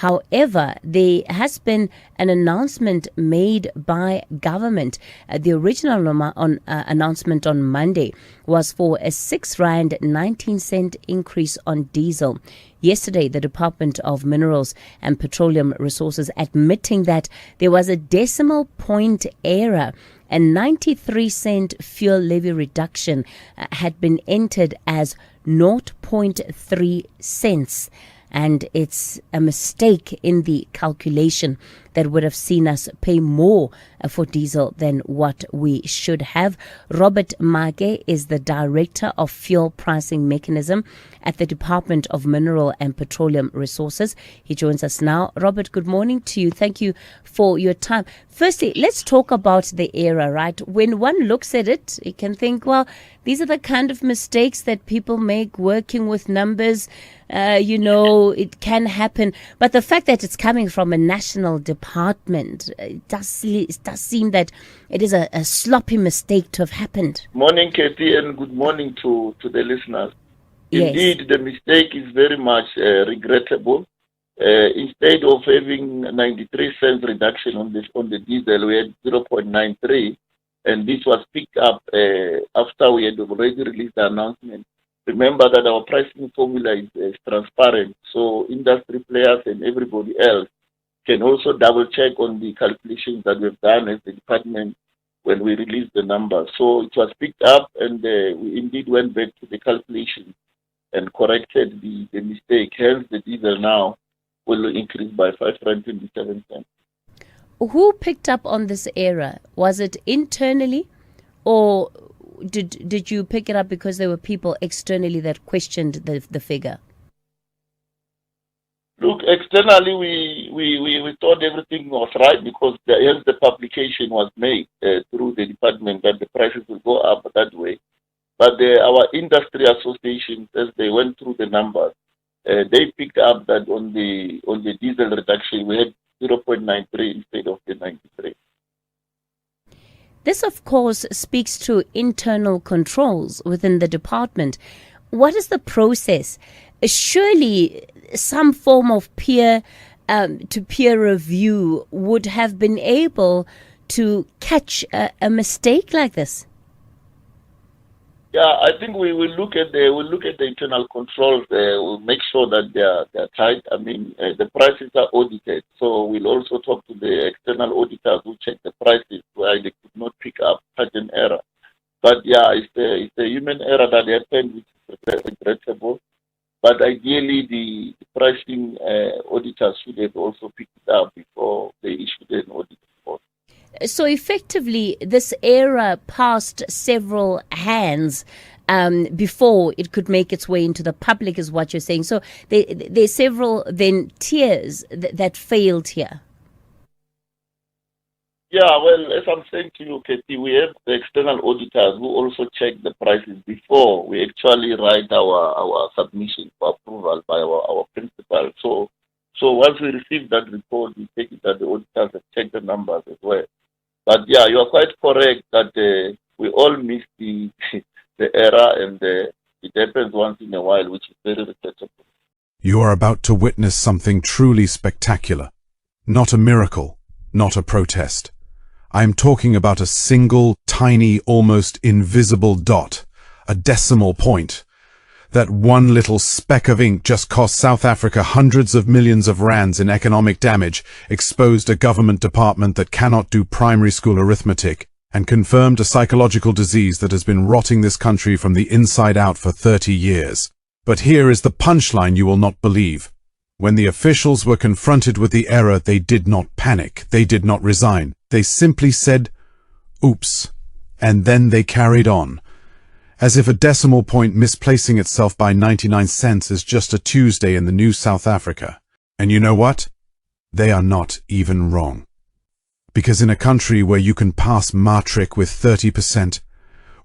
However, there has been an announcement made by government. The original announcement on Monday was for a 6 Rand 19 cent increase on diesel. Yesterday, the Department of Minerals and Petroleum Resources admitting that there was a decimal point error. A 93-cent fuel levy reduction had been entered as 0.3 cents. And it's a mistake in the calculation that would have seen us pay more for diesel than what we should have. Robert Mage is the Director of Fuel Pricing Mechanism at the Department of Mineral and Petroleum Resources. He joins us now. Robert, good morning to you. Thank you for your time. Firstly, let's talk about the error, right? When one looks at it, you can think, well, these are the kind of mistakes that people make working with numbers. It can happen. But the fact that it's coming from a national department, it does seem that it is a sloppy mistake to have happened. Morning, Kathy, and good morning to the listeners. Yes. Indeed, the mistake is very much regrettable. Instead of having 93 cents reduction on the diesel, we had 0.93, and this was picked up after we had already released the announcement. Remember that our pricing formula is transparent, so industry players and everybody else can also double check on the calculations that we've done as the department when we released the numbers. So it was picked up, and we indeed went back to the calculation and corrected the mistake. Hence, the diesel now will increase by 5.27 cents. Who picked up on this error? Was it internally, or did you pick it up because there were people externally that questioned the figure? Look, externally we thought everything was right because hence the publication was made through the department that the prices will go up that way. But our industry associations, as they went through the numbers, they picked up that on the diesel reduction we had 0.93 instead of the 93. This, of course, speaks to internal controls within the department. What is the process? Surely some form of peer-to-peer review would have been able to catch a mistake like this. Yeah, I think we will look at the internal controls. We'll make sure that they are tight. I mean, the prices are audited, so we'll also talk to the external auditors who check the prices where they could not pick up such an error. But yeah, it's a human error that happened, which is regrettable. But ideally, the pricing auditors should have also picked it up before they issued an audit report. So effectively, this error passed several hands before it could make its way into the public, is what you're saying. So there's several then tiers that failed here. Yeah, well, as I'm saying to you, Katie, we have the external auditors who also check the prices before we actually write our submission for approval by our principal. So once we receive that report, we take it that the auditors have checked the numbers as well. But yeah, you are quite correct that we all miss the error, and it happens once in a while, which is very regrettable. You are about to witness something truly spectacular. Not a miracle, not a protest. I am talking about a single, tiny, almost invisible dot, a decimal point. That one little speck of ink just cost South Africa hundreds of millions of rands in economic damage, exposed a government department that cannot do primary school arithmetic, and confirmed a psychological disease that has been rotting this country from the inside out for 30 years. But here is the punchline you will not believe. When the officials were confronted with the error, they did not panic, they did not resign. They simply said, "Oops," and then they carried on. As if a decimal point misplacing itself by 99 cents is just a Tuesday in the new South Africa. And you know what? They are not even wrong. Because in a country where you can pass matric with 30%,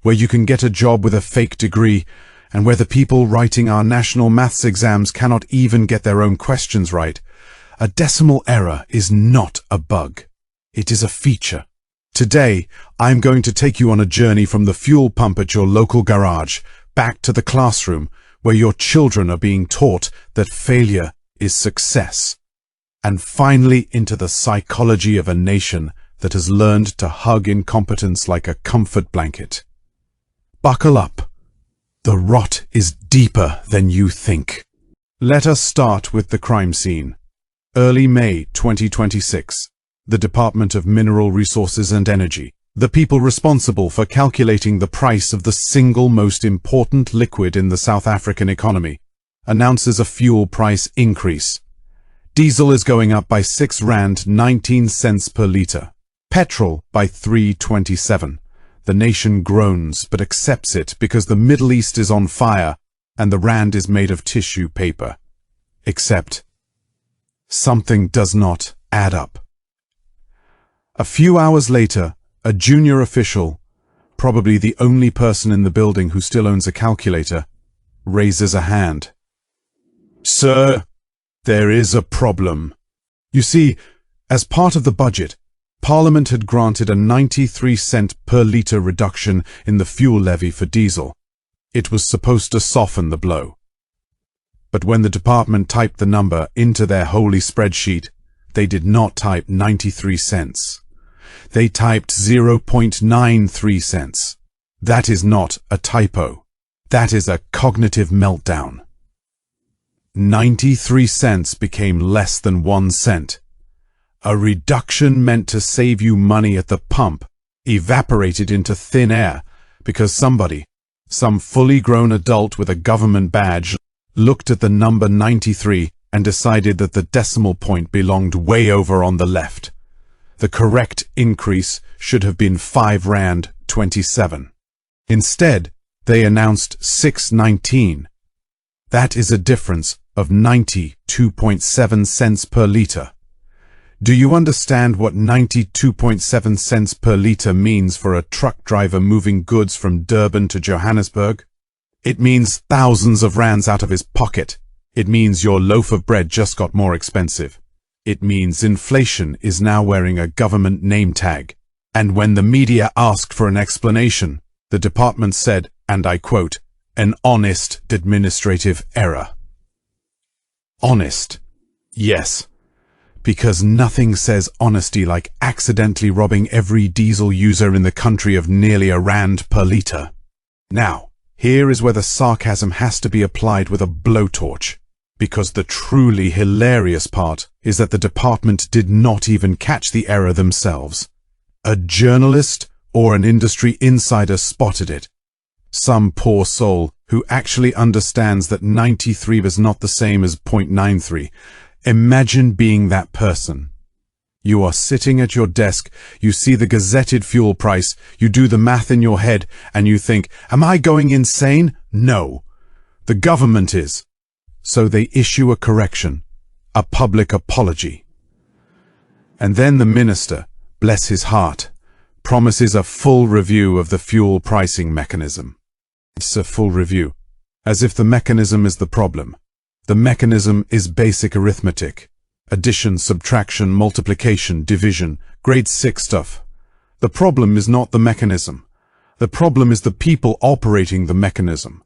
where you can get a job with a fake degree, and where the people writing our national maths exams cannot even get their own questions right, a decimal error is not a bug. It is a feature. Today, I'm going to take you on a journey from the fuel pump at your local garage back to the classroom where your children are being taught that failure is success. and finally into the psychology of a nation that has learned to hug incompetence like a comfort blanket. Buckle up. The rot is deeper than you think. Let us start with the crime scene. Early May 2026. The Department of Mineral Resources and Energy, the people responsible for calculating the price of the single most important liquid in the South African economy, announces a fuel price increase. Diesel is going up by R6.19 per litre. Petrol by 3.27. The nation groans but accepts it because the Middle East is on fire and the rand is made of tissue paper. Except something does not add up. A few hours later, a junior official, probably the only person in the building who still owns a calculator, raises a hand. Sir, there is a problem. You see, as part of the budget, Parliament had granted a 93-cent per litre reduction in the fuel levy for diesel. It was supposed to soften the blow. But when the department typed the number into their holy spreadsheet, they did not type 93 cents. They typed 0.93 cents. That is not a typo. That is a cognitive meltdown. 93 cents became less than 1 cent. A reduction meant to save you money at the pump evaporated into thin air because somebody, some fully grown adult with a government badge, looked at the number 93 and decided that the decimal point belonged way over on the left. The correct increase should have been R5.27. Instead, they announced 6.19. That is a difference of 92.7 cents per litre. Do you understand what 92.7 cents per litre means for a truck driver moving goods from Durban to Johannesburg? It means thousands of rands out of his pocket. It means your loaf of bread just got more expensive. It means inflation is now wearing a government name tag. And when the media asked for an explanation, the department said, and I quote, "an honest administrative error." Honest. Yes. Because nothing says honesty like accidentally robbing every diesel user in the country of nearly R1 per litre. Now, here is where the sarcasm has to be applied with a blowtorch. Because the truly hilarious part is that the department did not even catch the error themselves. A journalist or an industry insider spotted it. Some poor soul who actually understands that 93 is not the same as 0.93. Imagine being that person. You are sitting at your desk, you see the gazetted fuel price, you do the math in your head, and you think, am I going insane? No. The government is. So they issue a correction, a public apology. And then the minister, bless his heart, promises a full review of the fuel pricing mechanism. It's a full review, as if the mechanism is the problem. The mechanism is basic arithmetic. Addition, subtraction, multiplication, division, grade 6 stuff. The problem is not the mechanism. The problem is the people operating the mechanism.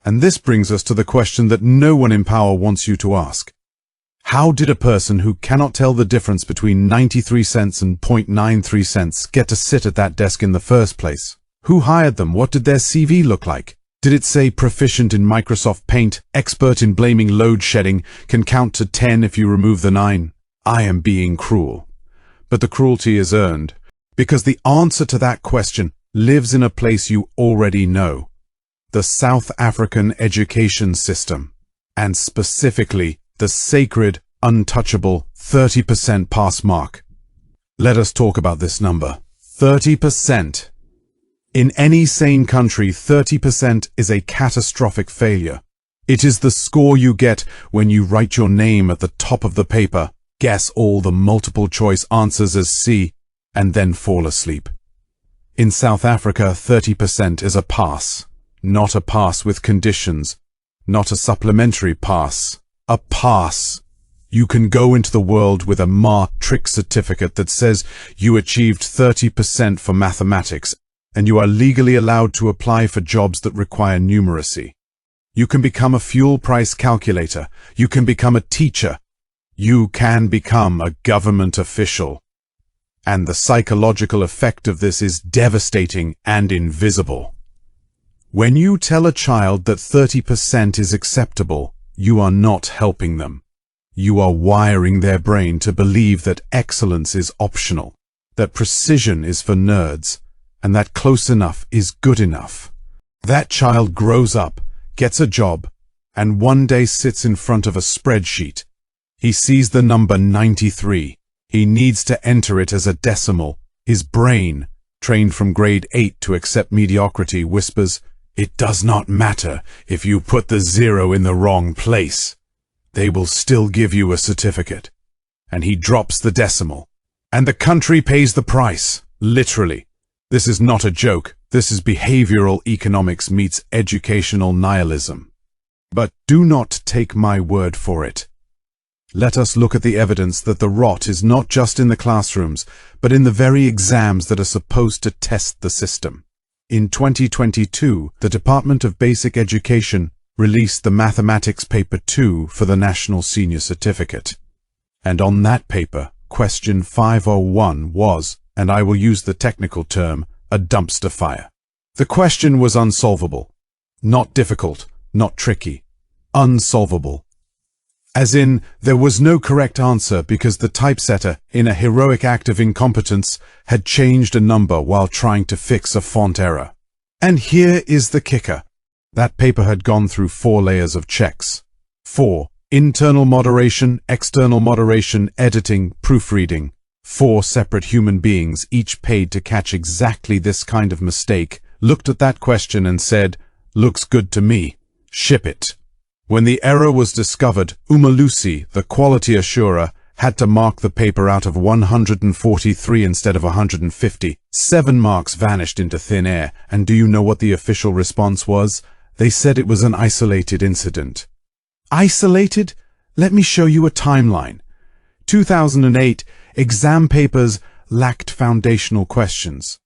And this brings us to the question that no one in power wants you to ask. How did a person who cannot tell the difference between 93 cents and 0.93 cents get to sit at that desk in the first place? Who hired them? What did their CV look like? Did it say proficient in Microsoft Paint, expert in blaming load shedding, can count to 10 if you remove the 9? I am being cruel. But the cruelty is earned, because the answer to that question lives in a place you already know. The South African education system, and specifically the sacred, untouchable 30% pass mark. Let us talk about this number. 30%. In any sane country, 30% is a catastrophic failure. It is the score you get when you write your name at the top of the paper, guess all the multiple choice answers as C, and then fall asleep. In South Africa, 30% is a pass. Not a pass with conditions. Not a supplementary pass. A pass. You can go into the world with a matric certificate that says you achieved 30% for mathematics, and you are legally allowed to apply for jobs that require numeracy. You can become a fuel price calculator. You can become a teacher. You can become a government official. And the psychological effect of this is devastating and invisible. When you tell a child that 30% is acceptable, you are not helping them. You are wiring their brain to believe that excellence is optional, that precision is for nerds, and that close enough is good enough. That child grows up, gets a job, and one day sits in front of a spreadsheet. He sees the number 93. He needs to enter it as a decimal. His brain, trained from grade 8 to accept mediocrity, whispers, "It does not matter if you put the 0 in the wrong place. They will still give you a certificate." And he drops the decimal. And the country pays the price, literally. This is not a joke. This is behavioral economics meets educational nihilism. But do not take my word for it. Let us look at the evidence that the rot is not just in the classrooms, but in the very exams that are supposed to test the system. In 2022, the Department of Basic Education released the Mathematics Paper 2 for the National Senior Certificate. And on that paper, question 501 was, and I will use the technical term, a dumpster fire. The question was unsolvable. Not difficult, not tricky. Unsolvable. As in, there was no correct answer because the typesetter, in a heroic act of incompetence, had changed a number while trying to fix a font error. And here is the kicker. That paper had gone through 4 layers of checks. 4. Internal moderation, external moderation, editing, proofreading. 4 separate human beings, each paid to catch exactly this kind of mistake, looked at that question and said, "Looks good to me. Ship it." When the error was discovered, Umalusi, the quality assurer, had to mark the paper out of 143 instead of 150. 7 marks vanished into thin air, and do you know what the official response was? They said it was an isolated incident. Isolated? Let me show you a timeline. 2008, exam papers lacked foundational questions.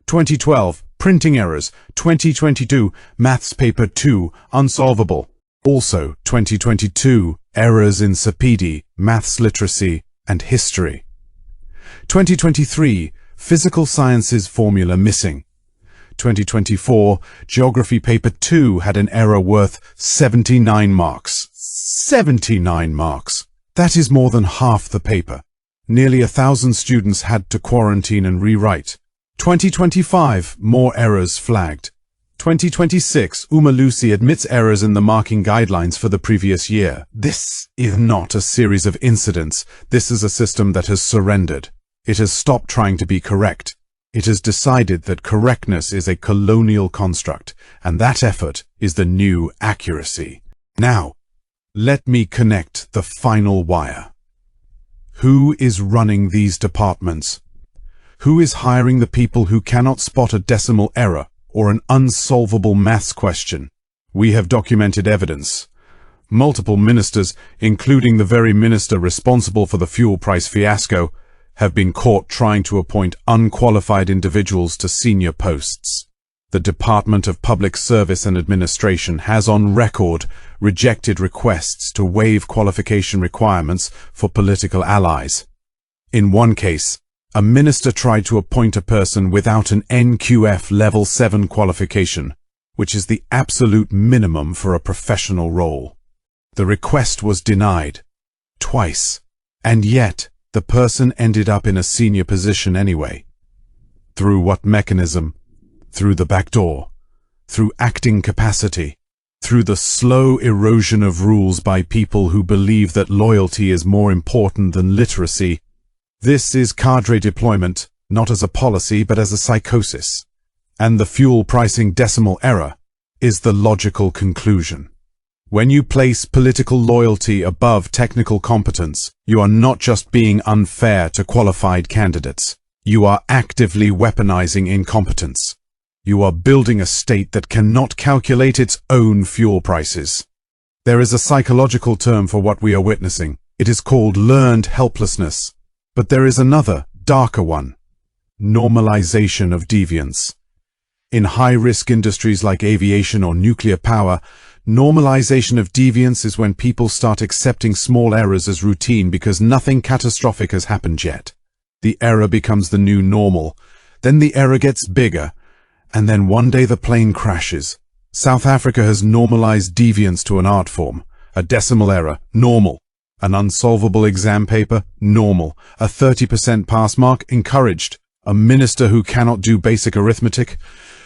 2012, printing errors. 2022, maths paper 2, unsolvable. Also, 2022, errors in Sapedi, maths literacy, and history. 2023, physical sciences formula missing. 2024, geography paper 2 had an error worth 79 marks. 79 marks! That is more than half the paper. Nearly 1,000 students had to quarantine and rewrite. 2025, more errors flagged. 2026, Umalusi admits errors in the marking guidelines for the previous year. This is not a series of incidents. This is a system that has surrendered. It has stopped trying to be correct. It has decided that correctness is a colonial construct, and that effort is the new accuracy. Now, let me connect the final wire. Who is running these departments? Who is hiring the people who cannot spot a decimal error or an unsolvable maths question? We have documented evidence. Multiple ministers, including the very minister responsible for the fuel price fiasco, have been caught trying to appoint unqualified individuals to senior posts. The Department of Public Service and Administration has on record rejected requests to waive qualification requirements for political allies. In one case, a minister tried to appoint a person without an NQF Level 7 qualification, which is the absolute minimum for a professional role. The request was denied. Twice. And yet, the person ended up in a senior position anyway. Through what mechanism? Through the back door. Through acting capacity. Through the slow erosion of rules by people who believe that loyalty is more important than literacy. This is cadre deployment, not as a policy but as a psychosis. And the fuel pricing decimal error is the logical conclusion. When you place political loyalty above technical competence, you are not just being unfair to qualified candidates. You are actively weaponizing incompetence. You are building a state that cannot calculate its own fuel prices. There is a psychological term for what we are witnessing. It is called learned helplessness. But there is another, darker one. Normalization of deviance. In high-risk industries like aviation or nuclear power, Normalization of deviance is when people start accepting small errors as routine because nothing catastrophic has happened yet. The error becomes the new normal. Then the error gets bigger, and then one day the plane crashes. South Africa has normalized deviance to an art form. A decimal error, normal. An unsolvable exam paper, normal. A 30% pass mark, encouraged. A minister who cannot do basic arithmetic,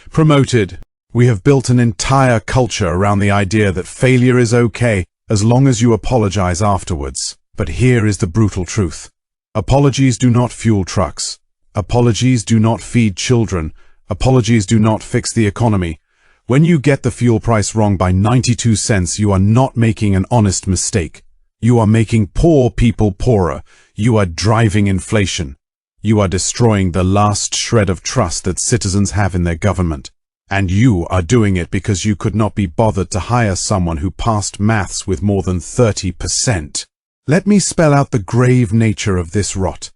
promoted. We have built an entire culture around the idea that failure is okay as long as you apologize afterwards. But here is the brutal truth. Apologies do not fuel trucks. Apologies do not feed children. Apologies do not fix the economy. When you get the fuel price wrong by 92 cents, you are not making an honest mistake. You are making poor people poorer. You are driving inflation. You are destroying the last shred of trust that citizens have in their government. And you are doing it because you could not be bothered to hire someone who passed maths with more than 30%. Let me spell out the grave nature of this rot.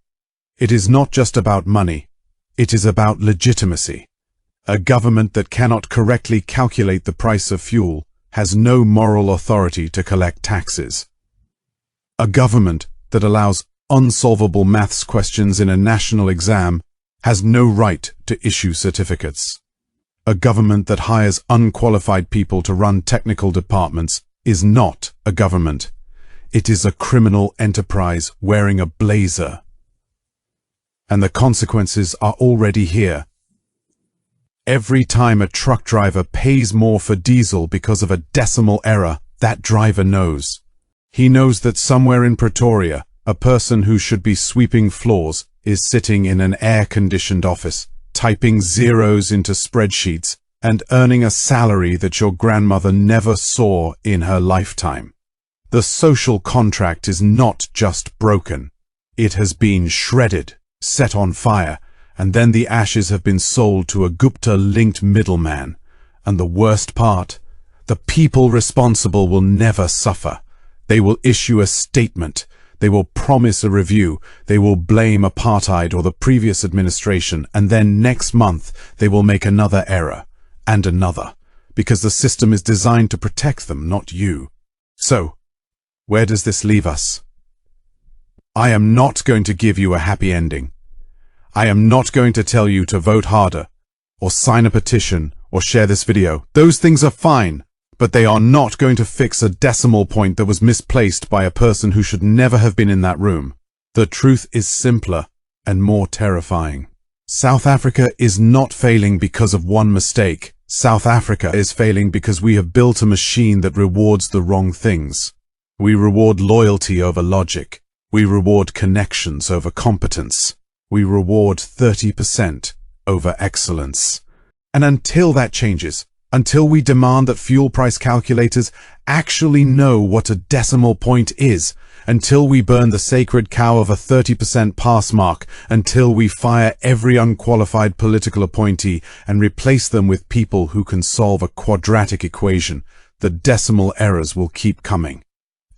It is not just about money. It is about legitimacy. A government that cannot correctly calculate the price of fuel has no moral authority to collect taxes. A government that allows unsolvable maths questions in a national exam has no right to issue certificates. A government that hires unqualified people to run technical departments is not a government. It is a criminal enterprise wearing a blazer. And the consequences are already here. Every time a truck driver pays more for diesel because of a decimal error, that driver knows. He knows that somewhere in Pretoria, a person who should be sweeping floors is sitting in an air-conditioned office, typing zeros into spreadsheets and earning a salary that your grandmother never saw in her lifetime. The social contract is not just broken. It has been shredded, set on fire, and then the ashes have been sold to a Gupta-linked middleman. And the worst part, the people responsible will never suffer. They will issue a statement. They will promise a review. They will blame apartheid or the previous administration, and then next month they will make another error, and another, because the system is designed to protect them, not you. So, where does this leave us? I am not going to give you a happy ending. I am not going to tell you to vote harder, or sign a petition, or share this video. Those things are fine, but they are not going to fix a decimal point that was misplaced by a person who should never have been in that room. The truth is simpler and more terrifying. South Africa is not failing because of one mistake. South Africa is failing because we have built a machine that rewards the wrong things. We reward loyalty over logic. We reward connections over competence. We reward 30% over excellence. And until that changes, until we demand that fuel price calculators actually know what a decimal point is, until we burn the sacred cow of a 30% pass mark, until we fire every unqualified political appointee and replace them with people who can solve a quadratic equation, the decimal errors will keep coming.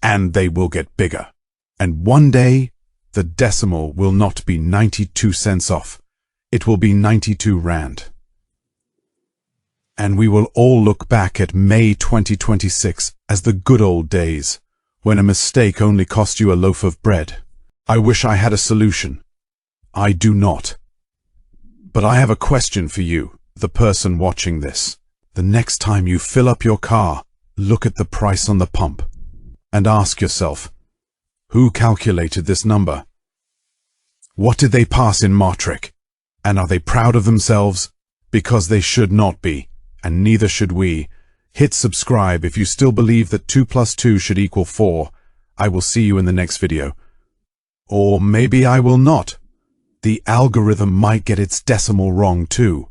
And they will get bigger. And one day, the decimal will not be 92 cents off. It will be 92 rand. And we will all look back at May 2026 as the good old days, when a mistake only cost you a loaf of bread. I wish I had a solution. I do not. But I have a question for you, the person watching this. The next time you fill up your car, look at the price on the pump and ask yourself, who calculated this number? What did they pass in matric? And are they proud of themselves? Because they should not be, and neither should we. Hit subscribe if you still believe that 2 + 2 should equal 4. I will see you in the next video. Or maybe I will not. The algorithm might get its decimal wrong too.